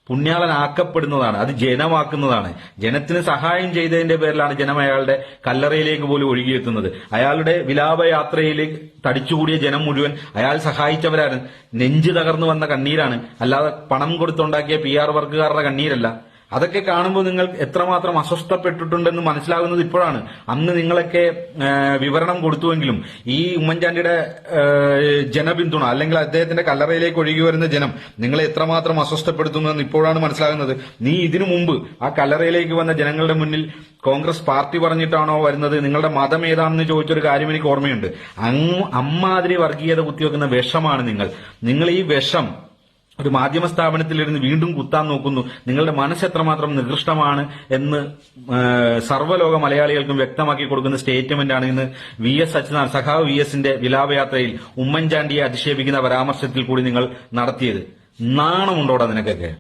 പുണ്യാളനാക്കപ്പെടുന്നതാണ്, അത് ജനമാക്കുന്നതാണ്. ജനത്തിന് സഹായം ചെയ്തതിന്റെ പേരിലാണ് ജനം അയാളുടെ കല്ലറയിലേക്ക് പോലും ഒഴുകിയെത്തുന്നത്. അയാളുടെ വിലാപയാത്രയിൽ തടിച്ചുകൂടിയ ജനം മുഴുവൻ അയാൾ സഹായിച്ചവരാണ്. നെഞ്ചു തകർന്നു വന്ന കണ്ണീരാണ്, അല്ലാതെ പണം കൊടുത്തുണ്ടാക്കിയ PR വർക്കുകാരുടെ കണ്ണീരല്ല. അതൊക്കെ കാണുമ്പോൾ നിങ്ങൾ എത്രമാത്രം അസ്വസ്ഥപ്പെട്ടിട്ടുണ്ടെന്ന് മനസ്സിലാകുന്നത് ഇപ്പോഴാണ്. അന്ന് നിങ്ങളൊക്കെ വിവരണം കൊടുത്തുവെങ്കിലും ഈ ഉമ്മൻചാണ്ടിയുടെ ജനപിന്തുണ അല്ലെങ്കിൽ അദ്ദേഹത്തിന്റെ കല്ലറയിലേക്ക് ഒഴുകി വരുന്ന ജനം നിങ്ങളെ എത്രമാത്രം അസ്വസ്ഥപ്പെടുത്തുന്നു എന്ന് ഇപ്പോഴാണ് മനസ്സിലാകുന്നത്. നീ ഇതിനു മുമ്പ് ആ കല്ലറയിലേക്ക് വന്ന ജനങ്ങളുടെ മുന്നിൽ കോൺഗ്രസ് പാർട്ടി പറഞ്ഞിട്ടാണോ വരുന്നത്, നിങ്ങളുടെ മതം ഏതാണെന്ന് ചോദിച്ചൊരു കാര്യം എനിക്ക് ഓർമ്മയുണ്ട്. അമ്മാതിരി വർഗീയത കുത്തിവെക്കുന്ന വിഷമാണ് നിങ്ങൾ ഈ വിഷം ഒരു മാധ്യമ സ്ഥാപനത്തിലിരുന്ന് വീണ്ടും കുത്താൻ നോക്കുന്നു. നിങ്ങളുടെ മനസ്സ് എത്രമാത്രം നികൃഷ്ടമാണ് എന്ന് സർവ്വലോക മലയാളികൾക്കും വ്യക്തമാക്കി കൊടുക്കുന്ന സ്റ്റേറ്റ്മെന്റാണ് ഇന്ന് സഖാവ് VSന്റെ വിലാപയാത്രയിൽ ഉമ്മൻചാണ്ടിയെ അധിക്ഷേപിക്കുന്ന പരാമർശത്തിൽ കൂടി നിങ്ങൾ നടത്തിയത്. നാണമുണ്ടോടാ നിനക്കൊക്കെ?